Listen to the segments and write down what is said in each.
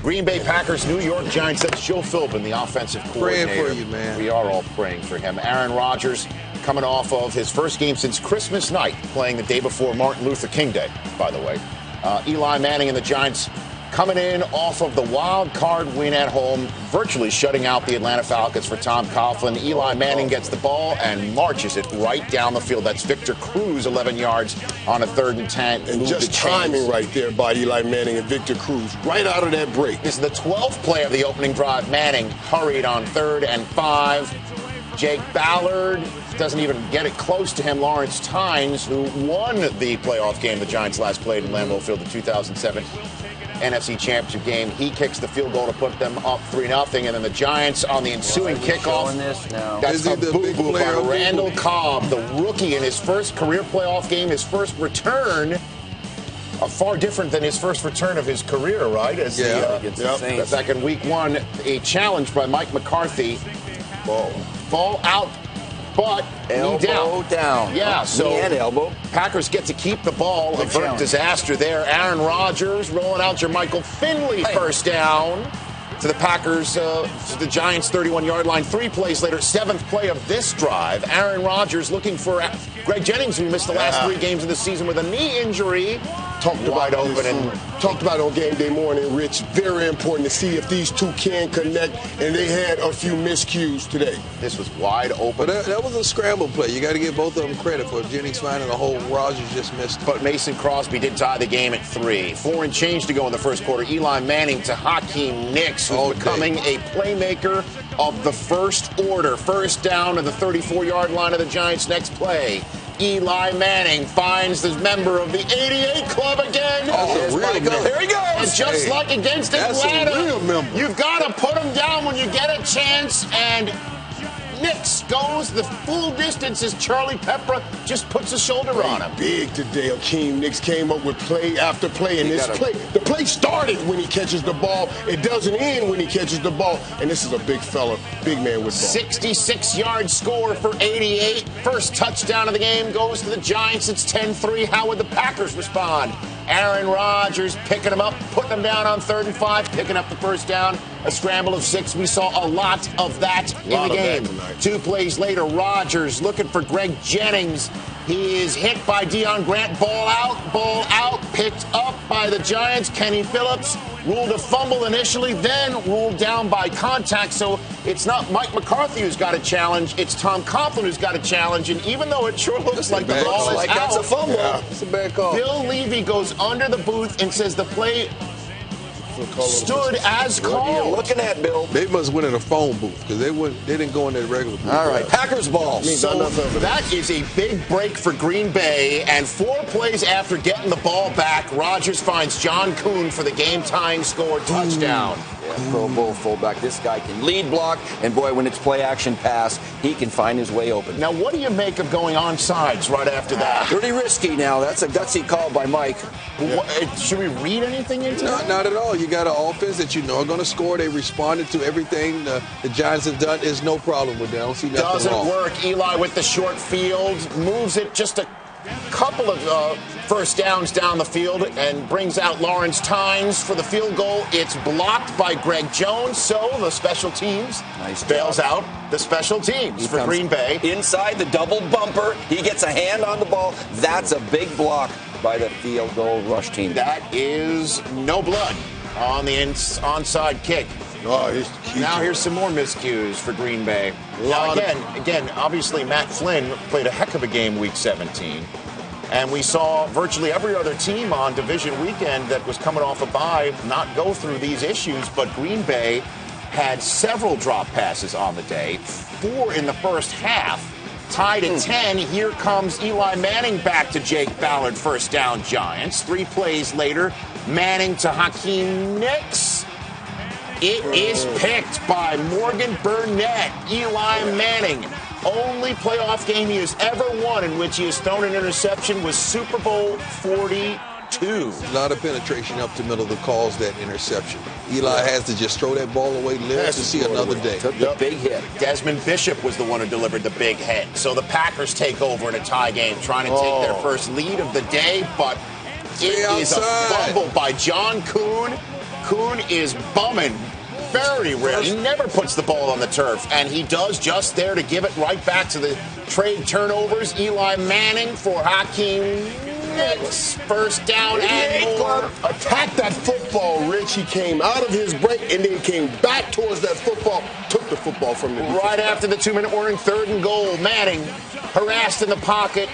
Green Bay Packers, New York Giants. That's Joe Philbin, the offensive coordinator. Praying for you, man. We are all praying for him. Aaron Rodgers coming off of his first game since Christmas night, playing the day before Martin Luther King Day, by the way. Eli Manning and the Giants coming in off of the wild card win at home, virtually shutting out the Atlanta Falcons for Tom Coughlin. Eli Manning gets the ball and marches it right down the field. That's Victor Cruz, 11 yards on a 3rd and 10. And just timing right there by Eli Manning and Victor Cruz, right out of that break. This is the 12th play of the opening drive. Manning hurried on 3rd and 5. Jake Ballard doesn't even get it close to him. Lawrence Tynes, who won the playoff game the Giants last played in Lambeau Field in 2007. NFC Championship game. He kicks the field goal to put them up 3-0, and then the Giants on the ensuing kickoff. That's a boo-boo by Randall Cobb, the rookie in his first career playoff game, his first return. Far different than his first return of his career, right? As back in week 1, a challenge by Mike McCarthy. Ball out. But elbow down. Yeah, so knee and elbow. Packers get to keep the ball. Avert disaster there. Aaron Rodgers rolling out Jermichael Finley first down to the Packers, to the Giants' 31-yard line. 3 plays later, 7th play of this drive. Aaron Rodgers looking for Greg Jennings, who missed the last 3 games of the season with a knee injury. Talked about on game day morning, Rich. Very important to see if these two can connect, and they had a few miscues today. This was wide open. But that was a scramble play. You got to give both of them credit for Jennings finding the hole. Rodgers just missed. But Mason Crosby did tie the game at 3. 4 and change to go in the first quarter. Eli Manning to Hakeem Nicks, who's becoming a playmaker of the first order. First down to the 34-yard line of the Giants' next play. Eli Manning finds the member of the 88 club again. There he goes. And just like against Atlanta, you've got to put him down when you get a chance. And Nicks goes the full distance as Charlie Pepper just puts a shoulder on him. Big today. Hakeem Nicks came up with play after play. And the play started when he catches the ball. It doesn't end when he catches the ball. And this is a big fella, big man with ball. 66-yard score for 88. First touchdown of the game goes to the Giants. It's 10-3. How would the Packers respond? Aaron Rodgers picking him up, putting him down on 3rd and 5, picking up the first down. A scramble of 6. We saw a lot of that in the game. 2 plays later, Rodgers looking for Greg Jennings. He is hit by Deion Grant. Ball out, picked up by the Giants. Kenny Phillips ruled a fumble initially, then ruled down by contact. So it's not Mike McCarthy who's got a challenge. It's Tom Coughlin who's got a challenge. And even though it sure looks like the ball is out, that's a fumble. It's a bad call. Bill Levy goes under the booth and says the play stood as called. What are you looking at, Bill? They must win in a phone booth because they didn't go in that regular booth. All right, Packers ball. So that is a big break for Green Bay. And 4 plays after getting the ball back, Rodgers finds John Kuhn for the game-tying score touchdown. Pro Bowl fullback. This guy can lead block, and boy, when it's play action pass, he can find his way open. Now, what do you make of going on sides right after that? Pretty risky now. That's a gutsy call by Mike. Should we read anything into that? Not at all. You got an offense that you know are going to score. They responded to everything the Giants have done. There's no problem with that. I don't see nothing wrong. Doesn't work. Eli with the short field moves it just a couple of first downs down the field and brings out Lawrence Tynes for the field goal. It's blocked by Greg Jones, so the special teams bails out the special teams for Green Bay. Inside the double bumper, he gets a hand on the ball. That's a big block by the field goal rush team. That is no blood on the onside kick. Now here's some more miscues for Green Bay. Now again, obviously Matt Flynn played a heck of a game week 17. And we saw virtually every other team on division weekend that was coming off a bye not go through these issues. But Green Bay had several drop passes on the day, 4 in the first half. Tied at 10, here comes Eli Manning back to Jake Ballard, first down Giants. 3 plays later, Manning to Hakeem Nicks. It is picked by Morgan Burnett. Eli Manning, only playoff game he has ever won in which he has thrown an interception was Super Bowl 42. A lot of penetration up the middle that caused that interception. Eli has to just throw that ball away, live to see another day. Took the big hit. Desmond Bishop was the one who delivered the big hit. So the Packers take over in a tie game, trying to take their first lead of the day, but it is a fumble by John Kuhn. Coon is bumming very rare. He never puts the ball on the turf, and he does just there to give it right back to the trade turnovers. Eli Manning for Hakeem Nicks. First down and more. Attack that football, Rich. He came out of his break and then came back towards that football, took the football from the defense. Right after the 2-minute warning, 3rd and goal. Manning harassed in the pocket.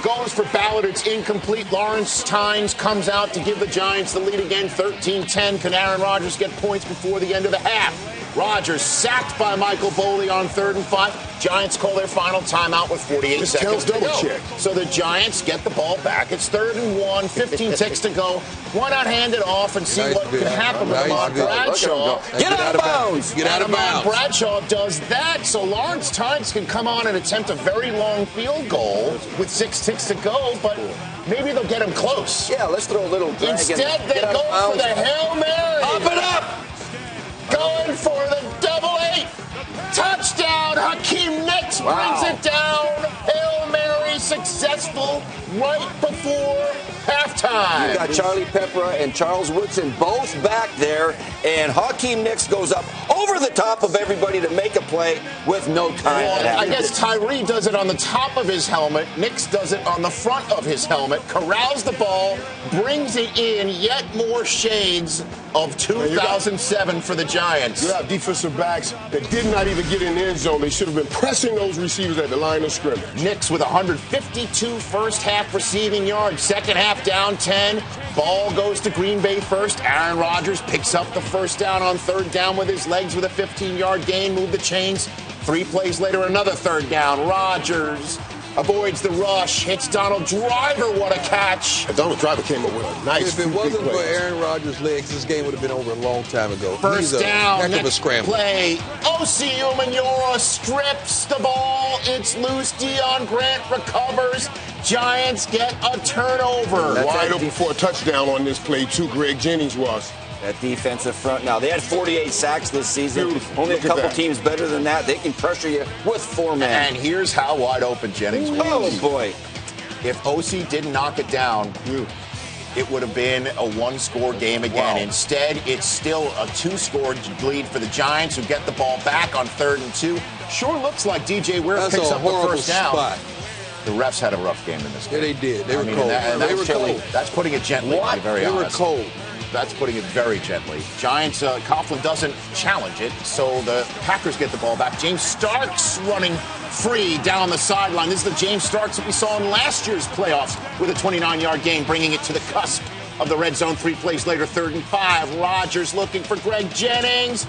Goes for Ballard. It's incomplete. Lawrence Tynes comes out to give the Giants the lead again. 13-10. Can Aaron Rodgers get points before the end of the half? Rodgers sacked by Michael Boley on 3rd and 5. Giants call their final timeout with 48 seconds to go. Check. So the Giants get the ball back. It's 3rd and 1. 15 ticks to go. Why not hand it off and see what can happen with Ahmad Bradshaw? Get out of bounds. Get out of bounds. Bradshaw does that, so Lawrence Tynes can come on and attempt a very long field goal with 6 ticks to go, but maybe they'll get him close. Yeah, let's throw a little drag. Instead, they go for the Hail Mary. Up and up. Going for the double 8. Touchdown. Hakeem Nicks brings it down. Hail Mary successful right before halftime. You got Charlie Peppera and Charles Woodson both back there, and Hakeem Nicks goes up over the top of everybody to make a play with no time. Well, I guess Tyree does it on the top of his helmet. Nicks does it on the front of his helmet. Corrals the ball, brings it in. Yet more shades of 2007 for the Giants. You have defensive backs that did not even get in the end zone. They should have been pressing those receivers at the line of scrimmage. Nicks with 152 first half receiving yards. Second half down 10. Ball goes to Green Bay first. Aaron Rodgers picks up the first down on 3rd down with his legs with a 15-yard gain. Move the chains. 3 plays later, another 3rd down. Rodgers avoids the rush, hits Donald Driver. What a catch. Donald Driver came up with a nice. If it wasn't for Aaron Rodgers' legs, this game would have been over a long time ago. First down, heck of a next scramble. play. Osi Umenyiora strips the ball. It's loose. Deion Grant recovers. Giants get a turnover. Wide open for a touchdown on this play, too. Greg Jennings was. That defensive front. Now, they had 48 sacks this season. Beautiful. Only a Look at couple that. teams better than that. They can pressure you with 4 men. And here's how wide open Jennings was. Oh, boy. If OC didn't knock it down, it would have been a 1-score game again. Wow. Instead, it's still a 2-score lead for the Giants, who get the ball back on 3rd and 2. Sure looks like DJ Ware That's picks a up the horrible first down. spot. The refs had a rough game in this game. Yeah, they did. They were cold. They were cold. That's putting it gently, to be very They honest. were cold. That's putting it very gently. Giants, Coughlin doesn't challenge it, so the Packers get the ball back. James Starks running free down the sideline. This is the James Starks that we saw in last year's playoffs with a 29-yard gain, bringing it to the cusp of the red zone. 3 plays later, 3rd and 5. Rodgers looking for Greg Jennings.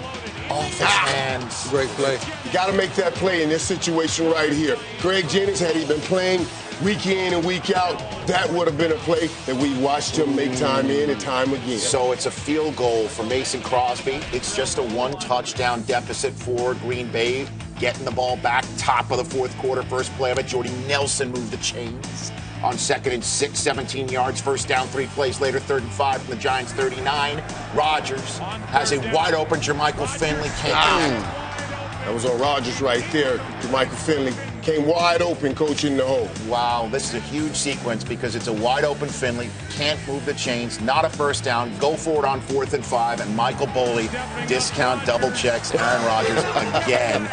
Off his hands. Great play. You got to make that play in this situation right here. Greg Jennings, had he been playing week in and week out, that would have been a play that we watched him make time in and time again. So it's a field goal for Mason Crosby. It's just a 1-touchdown deficit for Green Bay. Getting the ball back, top of the 4th quarter, first play of it. Jordy Nelson moved the chains on 2nd and 6, 17 yards, first down, 3 plays later, 3rd and 5 from the Giants 39. Rodgers has a wide open Jermichael Finley. That was on Rodgers right there. Michael Finley came wide open, coach in the hole. Wow, this is a huge sequence because it's a wide open Finley, can't move the chains, not a first down, go for it on 4th and 5, and Michael Boley discount double checks Aaron Rodgers again.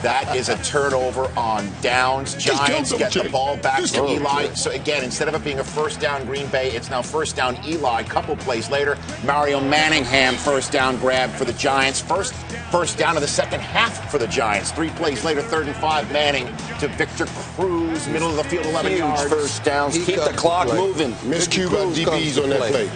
That is a turnover on downs. Giants get the ball back to Eli. So again, instead of it being a first down Green Bay, it's now first down Eli. Couple plays later, Mario Manningham first down grab for the Giants. First down of the second half for the Giants. 3 plays later, 3rd and 5, Manning to Victor Cruz, middle of the field, 11 yards. First downs. Keep the clock moving. Miscue got DBs on that play.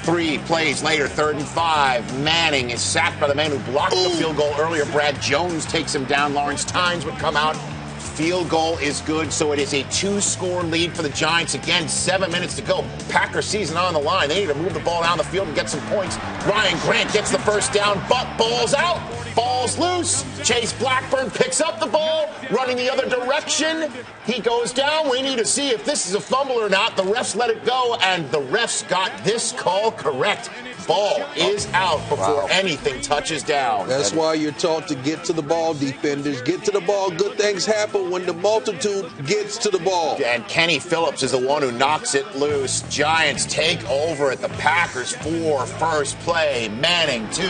3 plays later, 3rd and 5. Manning is sacked by the man who blocked the field goal earlier. Brad Jones takes him down. Lawrence Tynes would come out. Field goal is good, so it is a 2-score lead for the Giants. Again, 7 minutes to go. Packers season on the line. They need to move the ball down the field and get some points. Ryan Grant gets the first down, but ball's out. Ball's loose. Chase Blackburn picks up the ball, running the other direction. He goes down. We need to see if this is a fumble or not. The refs let it go, and the refs got this call correct. Ball is out before anything touches down. That's why you're taught to get to the ball, defenders. Get to the ball. Good things happen know when the multitude gets to the ball. And Kenny Phillips is the one who knocks it loose. Giants take over at the Packers 4, first play. Manning 2,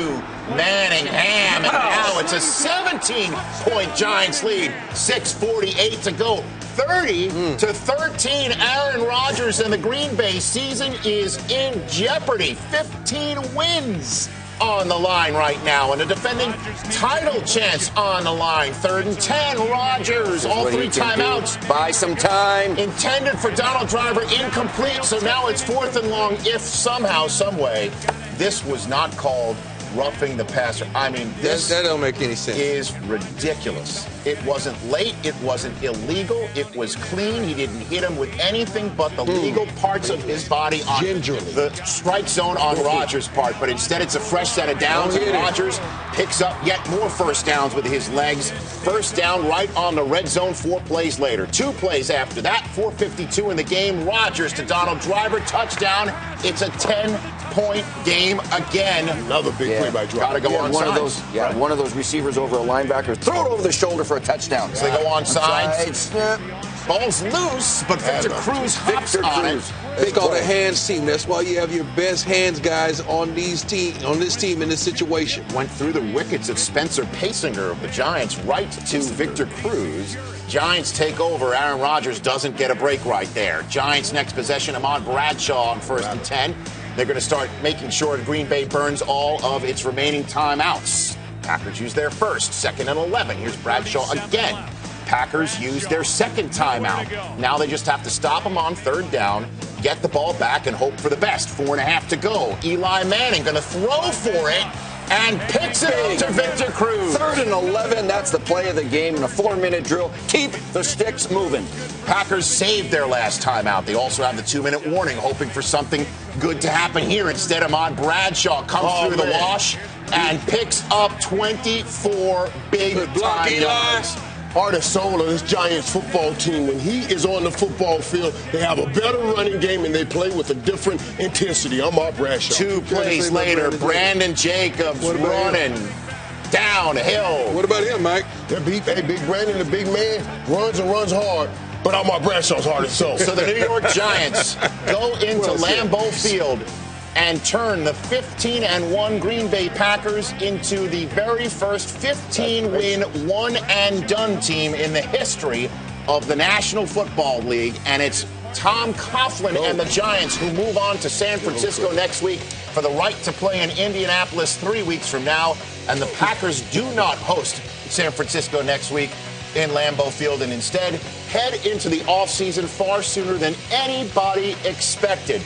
Manningham, and now it's a 17-point Giants lead. 6:48 to go. 30-13. Aaron Rodgers and the Green Bay season is in jeopardy. 15 wins on the line right now, and a defending title chance on the line. 3rd and 10. Rodgers, all 3 timeouts. Buy some time. Intended for Donald Driver, incomplete. So now it's 4th and long. If somehow, some way, this was not called roughing the passer. I mean, this that don't make any sense. Is ridiculous. It wasn't late. It wasn't illegal. It was clean. He didn't hit him with anything but the legal parts of his body on Gingerly. the strike zone on Rodgers' part. But instead, it's a fresh set of downs, and Rodgers picks up yet more first downs with his legs. First down right on the red zone 4 plays later. 2 plays after that, 4:52 in the game. Rodgers to Donald Driver, touchdown. It's a 10-point game again. Another big play by Driver. Got to go on sides. One of those receivers over a linebacker, throw it over the shoulder for a touchdown. So they go on sides. Ball's loose, but Victor Cruz hops on it. It's called a hands team. That's why you have your best hands guys on this team in this situation. Went through the wickets of Spencer Pasinger of the Giants right to Victor Cruz. Giants take over. Aaron Rodgers doesn't get a break right there. Giants next possession, Ahmad Bradshaw on 1st and 10. They're going to start making sure Green Bay burns all of its remaining timeouts. Packers use their first, 2nd and 11. Here's Bradshaw again. Packers use their second timeout. Now they just have to stop him on 3rd down, get the ball back, and hope for the best. 4.5 to go. Eli Manning going to throw for it and picks it up to Victor Cruz. 3rd and 11. That's the play of the game in a 4-minute drill. Keep the sticks moving. Packers saved their last timeout. They also have the 2-minute warning, hoping for something good to happen here. Instead, Ahmad Bradshaw comes through the wash and picks up 24 big-time yards. Heart and soul of this Giants football team. When he is on the football field, they have a better running game and they play with a different intensity. Ahmad Bradshaw. 2 plays later, Brandon Jacobs running downhill. What about him, Mike? Big Brandon, the big man, runs and runs hard. But Ahmad Bradshaw's heart and soul. So the New York Giants go into Lambeau Field and turn the 15-1 Green Bay Packers into the very first 15-win one-and-done team in the history of the National Football League. And it's Tom Coughlin and the Giants who move on to San Francisco next week for the right to play in Indianapolis 3 weeks from now. And the Packers do not host San Francisco next week in Lambeau Field and instead head into the offseason far sooner than anybody expected.